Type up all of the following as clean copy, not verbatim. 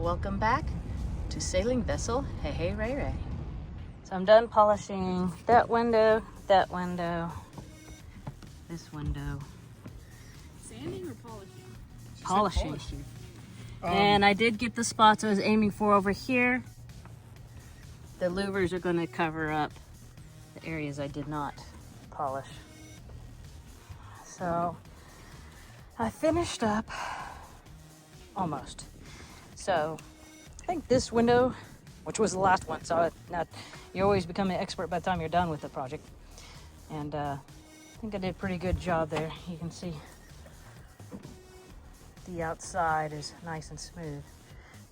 Welcome back to Sailing Vessel Hey Hey Ray Ray. So I'm done polishing that window, this window. Sanding or polishing? Polishing. And I did get the spots I was aiming for over here. The louvres are going to cover up the areas I did not polish. So I finished up almost. So I think this window, which was the last one, so you always become an expert by the time you're done with the project. And I think I did a pretty good job there. You can see the outside is nice and smooth.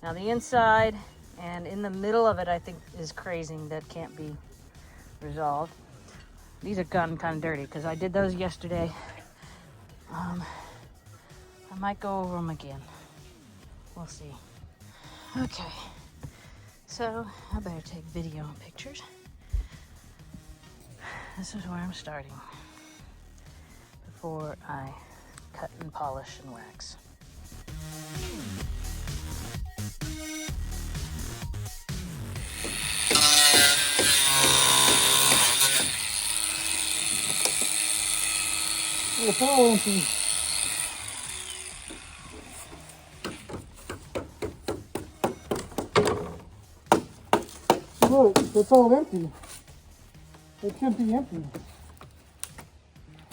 Now the inside and in the middle of it, I think, is crazing that can't be resolved. These are gotten kind of dirty because I did those yesterday. I might go over them again. We'll see. Okay, so I better take video and pictures. This is where I'm starting before I cut and polish and wax. It's all empty. Look, it's all empty. It should be empty.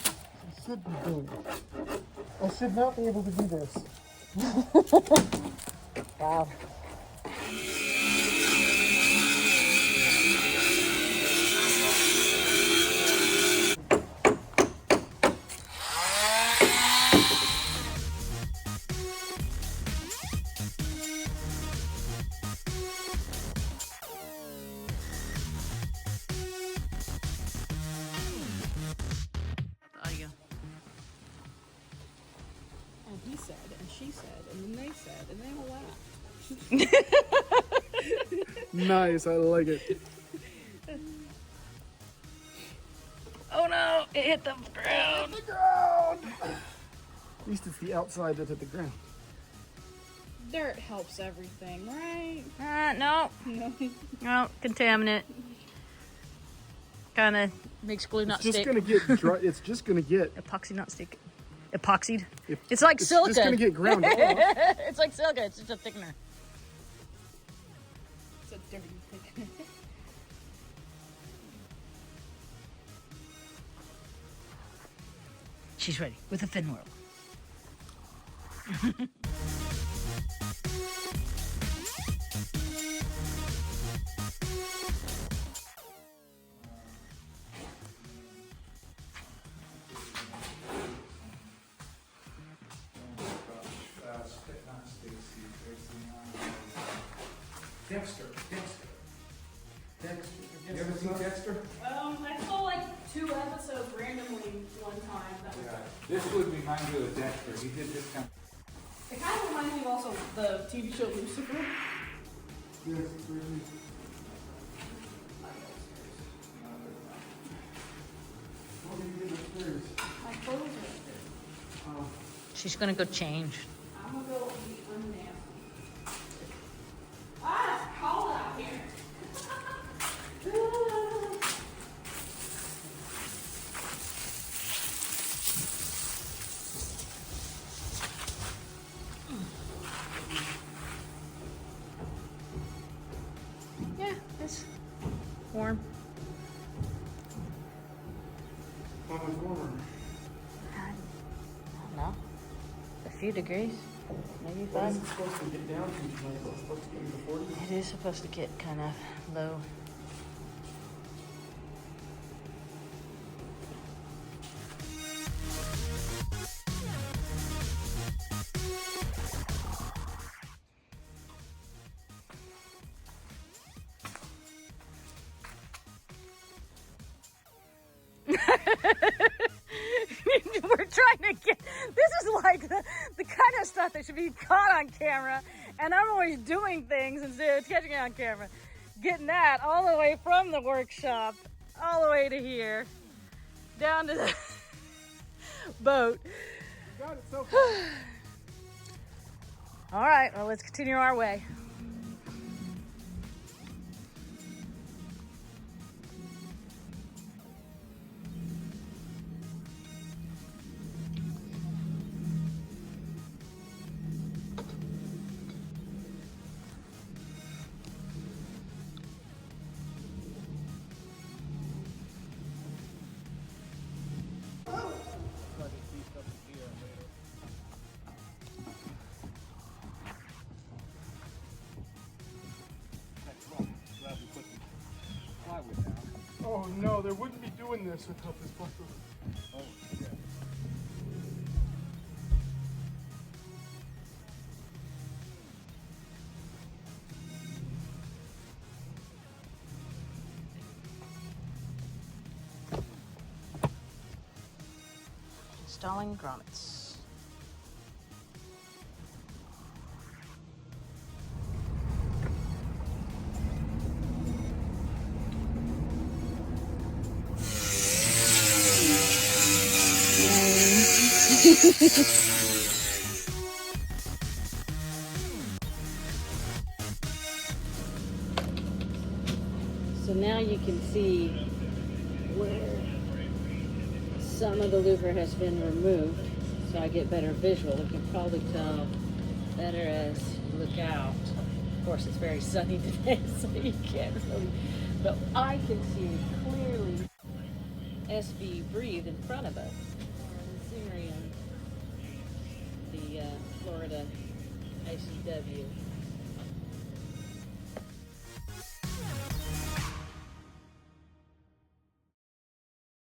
I should be doing it. I should not be able to do this. Wow. And he said, and she said, and then they said, and they all laughed. Nice, I like it. Oh no, it hit the ground. The ground! At least it's the outside that hit the ground. Dirt helps everything, right? No, No. no, contaminant. Kind of makes glue not It's just stick. gonna get dry. It's just gonna get. Epoxy not stick. Epoxied. It, It's like it's silica. just gonna get ground off. It's like silica. It's just a thickener. It's a dirty thing. She's ready with a fin whirl. Dexter. You ever seen Dexter? I saw like 2 episodes randomly one time. That was This would remind you of Dexter. He did this kind of... It kind of reminds me of also the TV show Lucifer. Yes, really. What do you get upstairs? My clothes are upstairs. She's gonna go change. I'm gonna go be unnasty. Ah, it's cold out here. Yeah, it's warm. How much warmer? I don't know. A few degrees, maybe When 5. is it supposed to get down to tonight? Is it supposed to get into the 40s? It is supposed to get kind of low. We're trying to get, this is like the kind of stuff that should be caught on camera, and I'm always doing things instead of catching it on camera. Getting that all the way from the workshop, all the way to here, down to the boat. Got it so far. All right, well, let's continue our way. no, they wouldn't be doing this without this buffer. Oh, yeah. Installing grommets. So now you can see where some of the louver has been removed, so I get better visual. You can probably tell better as you look out. Of course, it's very sunny today, so you can't really, but I can see clearly SV Breathe in front of us. The scenery on the Florida ICW.